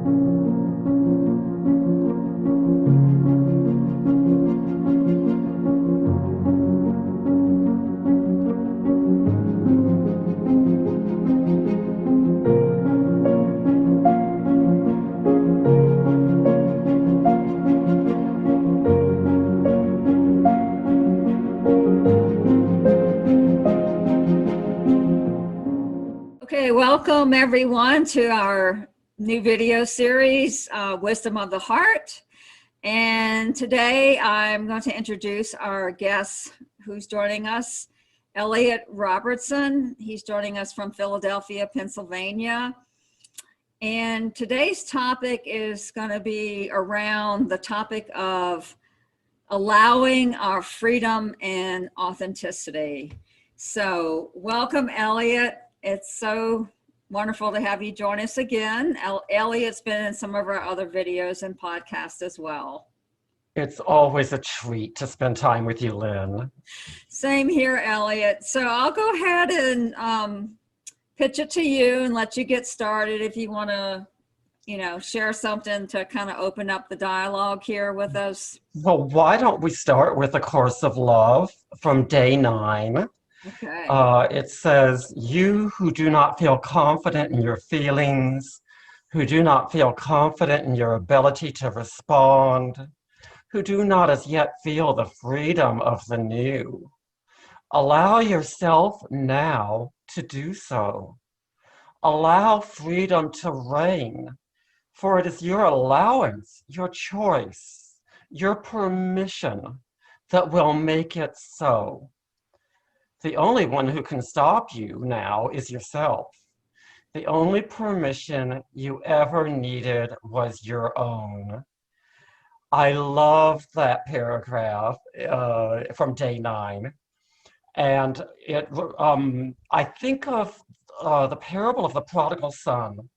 Okay, welcome everyone to our new video series, Wisdom of the Heart. And today I'm going to introduce our guest who's joining us, Elliott Robertson. He's joining us from Philadelphia, Pennsylvania. And today's topic is going to be around the topic of allowing our freedom and authenticity. So welcome, Elliott. It's so wonderful to have you join us again. Elliott's been in some of our other videos and podcasts as well. It's always a treat to spend time with you, Lynn. Same here, Elliott. So I'll go ahead and pitch it to you and let you get started if you want to, share something to kind of open up the dialogue here with us. Well, why don't we start with A Course of Love from day 9. Okay. It says, you who do not feel confident in your feelings, who do not feel confident in your ability to respond, who do not as yet feel the freedom of the new, allow yourself now to do so. Allow freedom to reign, for it is your allowance, your choice, your permission that will make it so. The only one who can stop you now is yourself. The only permission you ever needed was your own. I love that paragraph from day 9. And I think of the parable of the prodigal son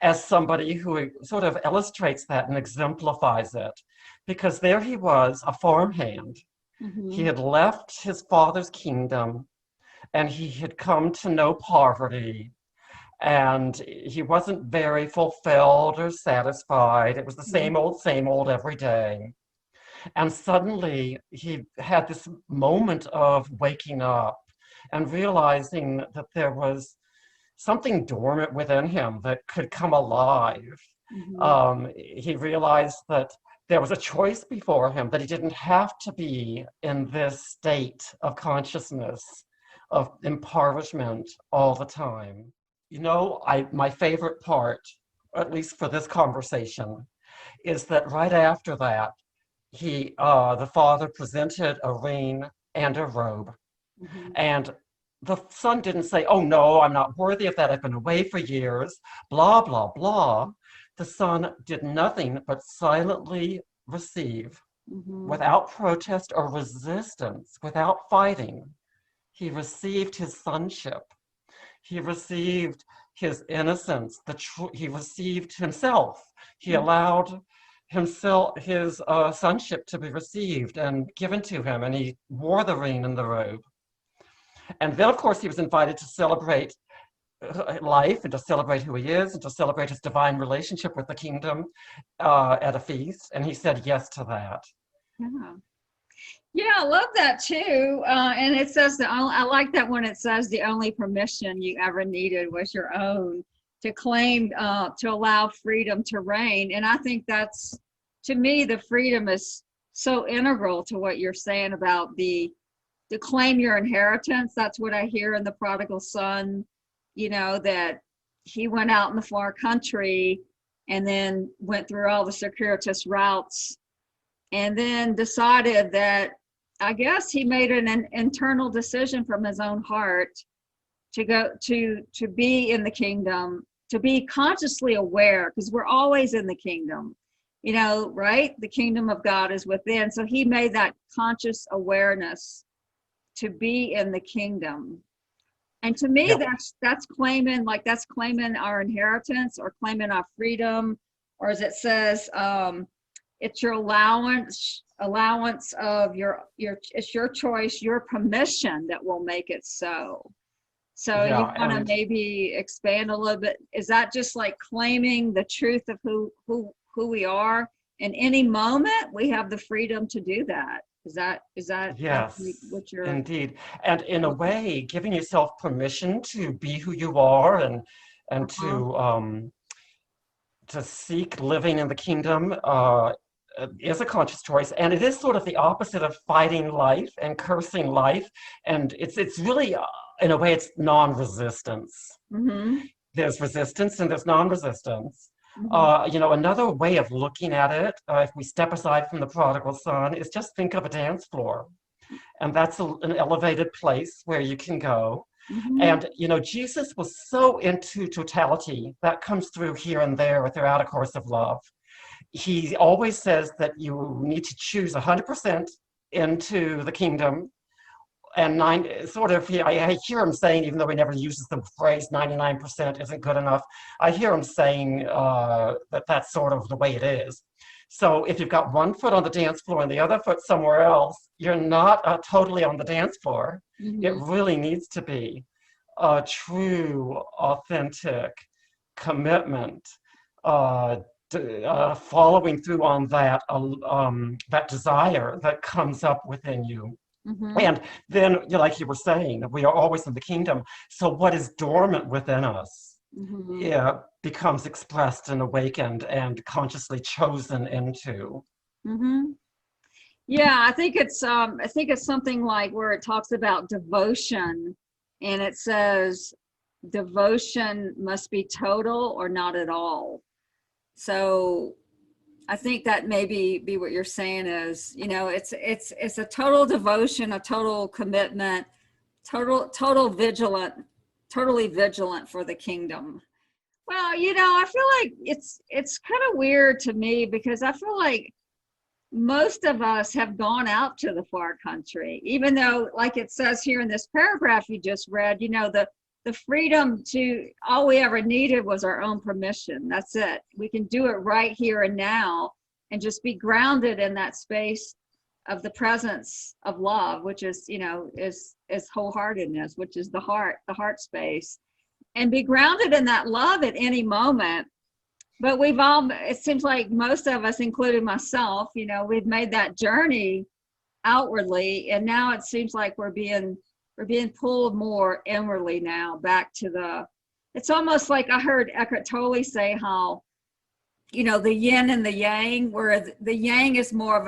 as somebody who sort of illustrates that and exemplifies it. Because there he was, a farmhand. Mm-hmm. He had left his father's kingdom and he had come to know poverty, and he wasn't very fulfilled or satisfied. It was the same old every day. And suddenly he had this moment of waking up and realizing that there was something dormant within him that could come alive. Mm-hmm. He realized that there was a choice before him, that he didn't have to be in this state of consciousness, of impoverishment all the time. My favorite part, at least for this conversation, is that right after that, the father presented a ring and a robe. Mm-hmm. And the son didn't say, oh no, I'm not worthy of that, I've been away for years, blah, blah, blah. The son did nothing but silently receive, mm-hmm. without protest or resistance, without fighting. He received his sonship. He received his innocence. He received himself. He mm-hmm. allowed himself, his sonship to be received and given to him, and he wore the ring and the robe. And then, of course, he was invited to celebrate life and to celebrate who he is and to celebrate his divine relationship with the kingdom at a feast. And he said yes to that. Yeah, I love that too. And it says that I like that when it says the only permission you ever needed was your own to claim, to allow freedom to reign. And I think that's, to me, the freedom is so integral to what you're saying about to claim your inheritance. That's what I hear in the prodigal son, that he went out in the far country and then went through all the circuitous routes and then decided that, I guess he made an internal decision from his own heart to go to be in the kingdom, to be consciously aware, because we're always in the kingdom, right? The kingdom of God is within. So he made that conscious awareness to be in the kingdom. And to me, that's claiming our inheritance or claiming our freedom, or as it says, it's your allowance of it's your choice, your permission that will make it so. So you Yeah, want to and maybe expand a little bit. Is that just like claiming the truth of who we are? In any moment, we have the freedom to do that. Is that yes, what you're? indeed. And in a way, giving yourself permission to be who you are and Uh-huh. to seek living in the kingdom is a conscious choice, and it is sort of the opposite of fighting life and cursing life, and it's really in a way it's non-resistance. Mm-hmm. There's resistance and there's non-resistance. Mm-hmm. Another way of looking at it, if we step aside from the prodigal son, is just think of a dance floor, and that's an elevated place where you can go. Mm-hmm. And, Jesus was so into totality. That comes through here and there throughout A Course of Love. He always says that you need to choose 100% into the kingdom. And I hear him saying, even though he never uses the phrase 99% isn't good enough, I hear him saying that that's sort of the way it is. So if you've got one foot on the dance floor and the other foot somewhere else, you're not totally on the dance floor. It Mm-hmm. really needs to be a true, authentic commitment, uh, following through on that desire that comes up within you. Mm-hmm. And then, like you were saying, we are always in the kingdom. So what is dormant within us, Mm-hmm. yeah, becomes expressed and awakened and consciously chosen into. Mm-hmm. Yeah, I think it's something like where it talks about devotion, and it says devotion must be total or not at all. So I think that maybe be what you're saying is, it's a total devotion, a total commitment, totally vigilant for the kingdom. Well, I feel like it's kind of weird to me because I feel like most of us have gone out to the far country, even though, like it says here in this paragraph you just read, the freedom to all we ever needed was our own permission. That's it. We can do it right here and now and just be grounded in that space of the presence of love, which is wholeheartedness, which is the heart space, and be grounded in that love at any moment. But it seems like most of us, including myself, we've made that journey outwardly, and now it seems like we're being pulled more inwardly now, back to it's almost like I heard Eckhart Tolle say how, the yin and the yang, where the yang is more of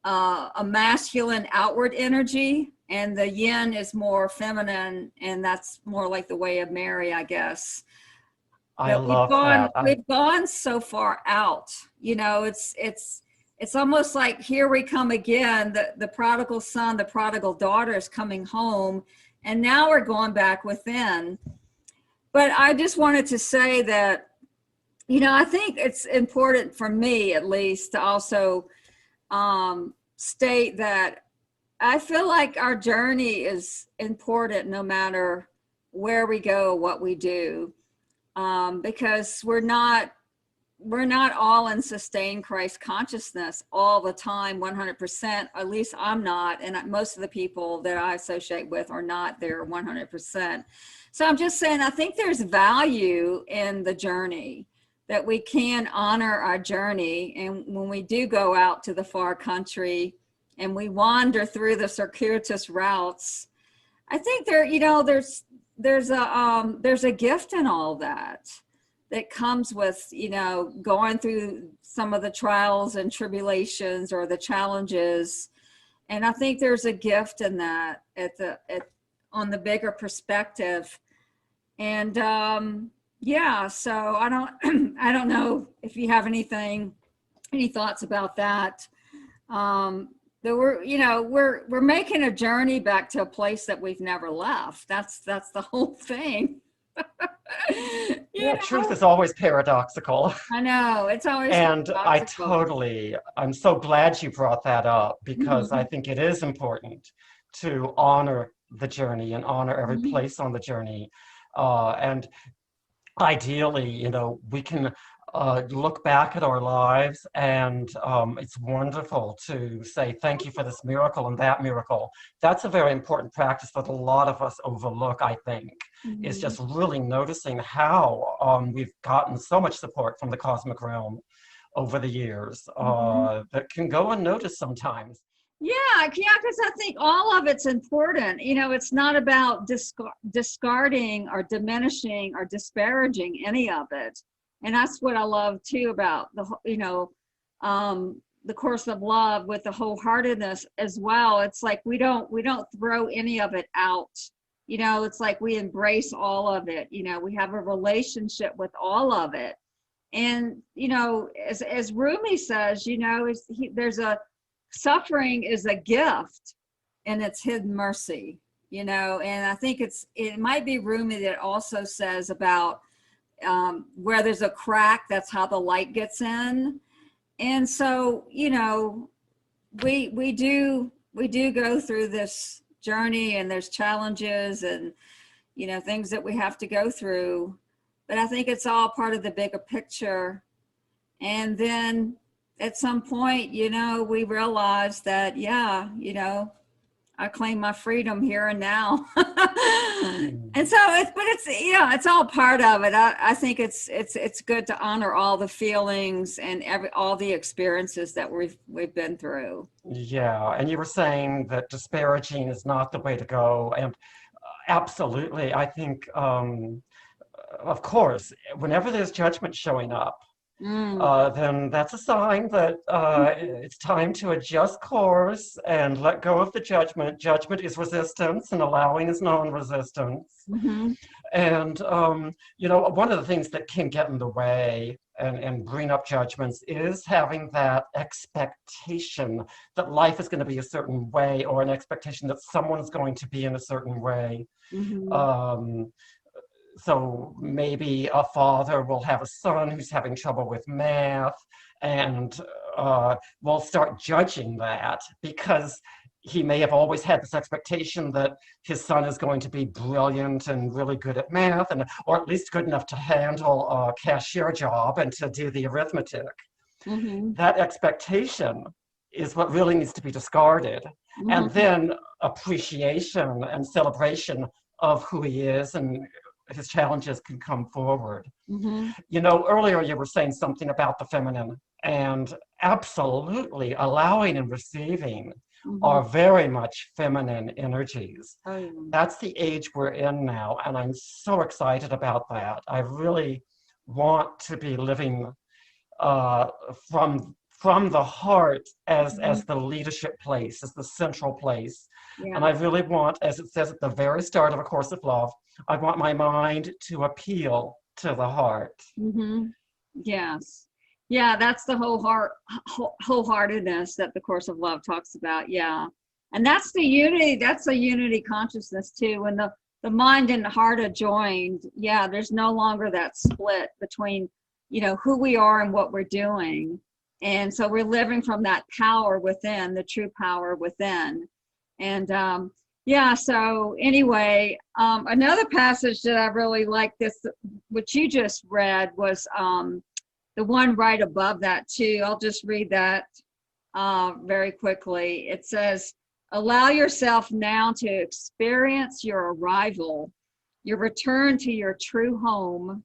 a masculine outward energy, and the yin is more feminine, and that's more like the way of Mary, I guess. I That we've love gone that. we've gone so far out. It's almost like here we come again, the prodigal son, the prodigal daughter is coming home, and now we're going back within. But I just wanted to say that, I think it's important for me, at least, to also state that I feel like our journey is important no matter where we go, what we do, because we're not all in sustained Christ consciousness all the time, 100%. At least I'm not, and most of the people that I associate with are not there 100%. So I'm just saying, I think there's value in the journey, that we can honor our journey. And when we do go out to the far country and we wander through the circuitous routes, I think there's a gift in all that comes with, going through some of the trials and tribulations or the challenges. And I think there's a gift in that on the bigger perspective. And yeah, so I don't I don't know if you have any thoughts about that. That we're making a journey back to a place that we've never left. That's the whole thing. you Yeah, truth know is always paradoxical. I know it's always And paradoxical. I'm so glad you brought that up, because I Mhm, think it is important to honor the journey and honor every mhm, place on the journey. And ideally, we can look back at our lives, and it's wonderful to say thank you for this miracle and that miracle. That's a very important practice that a lot of us overlook, I think, is just really noticing how we've gotten so much support from the cosmic realm over the years that can go unnoticed sometimes. Yeah, because I think all of it's important. You know, it's not about discarding or diminishing or disparaging any of it. And that's what I love too about the course of love with the wholeheartedness as well. It's like we don't throw any of it out. You know, it's like we embrace all of it. You know, we have a relationship with all of it. And you know, as Rumi says, you know, there's a suffering is a gift and it's hidden mercy, you know. And I think it might be Rumi that also says about where there's a crack, that's how the light gets in. And so, you know, we do go through this journey, and there's challenges and, you know, things that we have to go through, but I think it's all part of the bigger picture. And then at some point, you know, we realize that, yeah, you know, I claim my freedom here and now. And so it's all part of it. I think it's good to honor all the feelings and all the experiences that we've been through. Yeah, and you were saying that disparaging is not the way to go, and absolutely, I think, of course, whenever there's judgment showing up, then that's a sign that it's time to adjust course and let go of the judgment. Judgment is resistance, and allowing is non-resistance. And, you know, one of the things that can get in the way and bring up judgments is having that expectation that life is going to be a certain way, or an expectation that someone's going to be in a certain way. So maybe a father will have a son who's having trouble with math, and we'll start judging that because he may have always had this expectation that his son is going to be brilliant and really good at math, and or at least good enough to handle a cashier job and to do the arithmetic. That expectation is what really needs to be discarded. And then appreciation and celebration of who he is and his challenges can come forward. You know, earlier you were saying something about the feminine, and absolutely allowing and receiving are very much feminine energies. That's the age we're in now, and I'm so excited about that. I really want to be living from the heart as the leadership place, as the central place. And I really want, as it says at the very start of A Course of Love, I want my mind to appeal to the heart. Yes. Yeah, that's the wholeheartedness that the Course of Love talks about. Yeah. And that's the unity, that's a unity consciousness too. When the mind and the heart are joined, yeah, there's no longer that split between, you know, who we are and what we're doing. And so we're living from that power within, the true power within. And yeah, so anyway, another passage that I really like, this, what you just read, was the one right above that too. I'll just read that very quickly. It says, allow yourself now to experience your arrival, your return to your true home,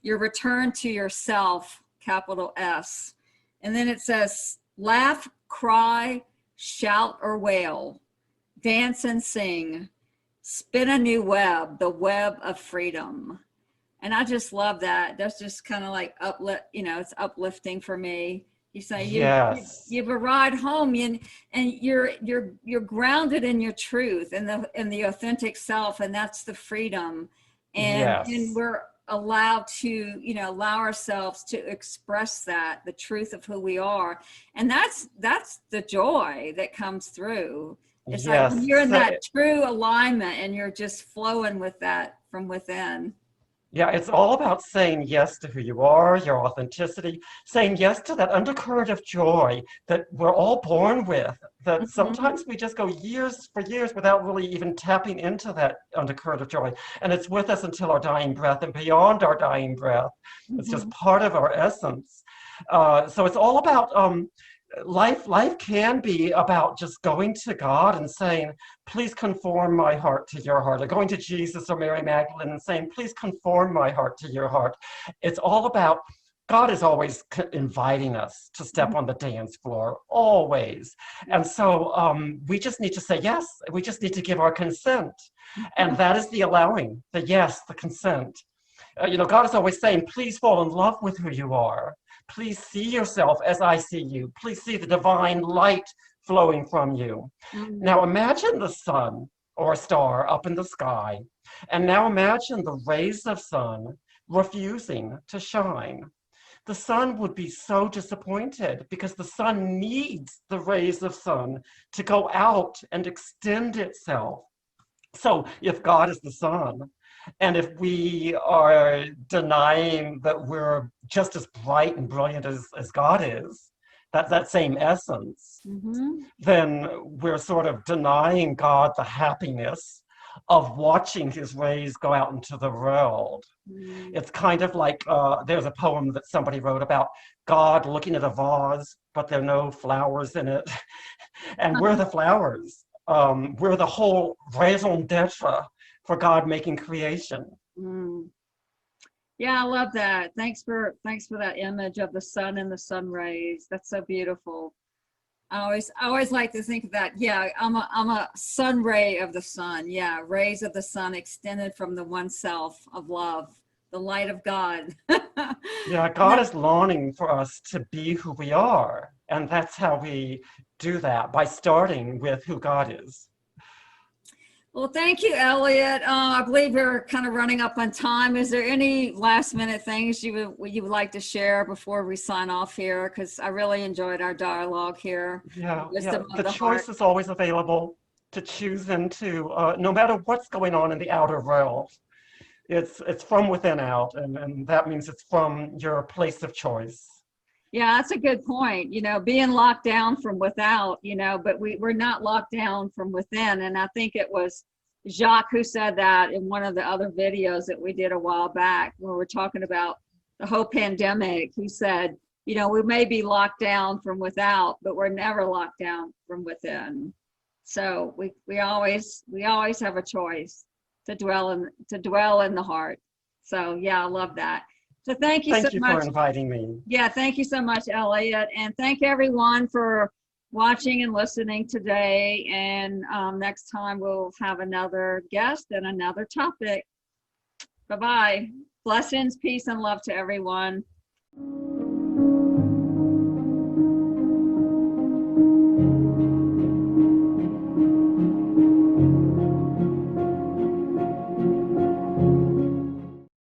your return to yourself, capital S. And then it says, laugh, cry, shout, or wail, dance and sing, spin a new web, the web of freedom. And I just love that. That's just kind of like it's uplifting for me. You say you've arrived home, and you're grounded in your truth and the authentic self, and that's the freedom. And we're allowed to, allow ourselves to express that, the truth of who we are. And that's the joy that comes through. It's like when you're in that true alignment and you're just flowing with that from within. Yeah, it's all about saying yes to who you are, your authenticity, saying yes to that undercurrent of joy that we're all born with, that Mhm. sometimes we just go years for years without really even tapping into that undercurrent of joy. And it's with us until our dying breath and beyond our dying breath. It's just Mhm. part of our essence. So it's all about life can be about just going to God and saying, please conform my heart to your heart, or going to Jesus or Mary Magdalene and saying, please conform my heart to your heart. It's all about God is always inviting us to step on the dance floor, always. And so we just need to say yes. We just need to give our consent. And that is the allowing, the yes, the consent. God is always saying, please fall in love with who you are. Please see yourself as I see you. Please see the divine light flowing from you. Mhm. Now imagine the sun or a star up in the sky. And now imagine the rays of sun refusing to shine. The sun would be so disappointed because the sun needs the rays of sun to go out and extend itself. So if God is the sun, and if we are denying that we're just as bright and brilliant as God is, that same essence, Mhm. then we're sort of denying God the happiness of watching his rays go out into the world. Mhm. It's kind of like there's a poem that somebody wrote about God looking at a vase, but there are no flowers in it. And we're the flowers. We're the whole raison d'etre for God making creation. Mm. Yeah, I love that. Thanks for that image of the sun and the sun rays. That's so beautiful. I always like to think of that. Yeah, I'm a sun ray of the sun. Yeah, rays of the sun extended from the oneself of love, the light of God. Yeah, God is longing for us to be who we are. And that's how we do that, by starting with who God is. Well, thank you, Elliot. I believe we're kind of running up on time. Is there any last minute things you would like to share before we sign off here? Because I really enjoyed our dialogue here. Yeah. Wisdom of The the heart. choice is always available to choose into, no matter what's going on in the outer world. It's from within out, and that means it's from your place of choice. Yeah, that's a good point. Being locked down from without, but we're not locked down from within. And I think it was Jacques who said that in one of the other videos that we did a while back, where we're talking about the whole pandemic. He said, we may be locked down from without, but we're never locked down from within. So we always have a choice to dwell in the heart. So yeah, I love that. So thank you so Thank you for much. inviting me. Yeah, thank you so much, Elliot. And thank everyone for watching and listening today. And next time we'll have another guest and another topic. Bye-bye. Blessings, peace, and love to everyone.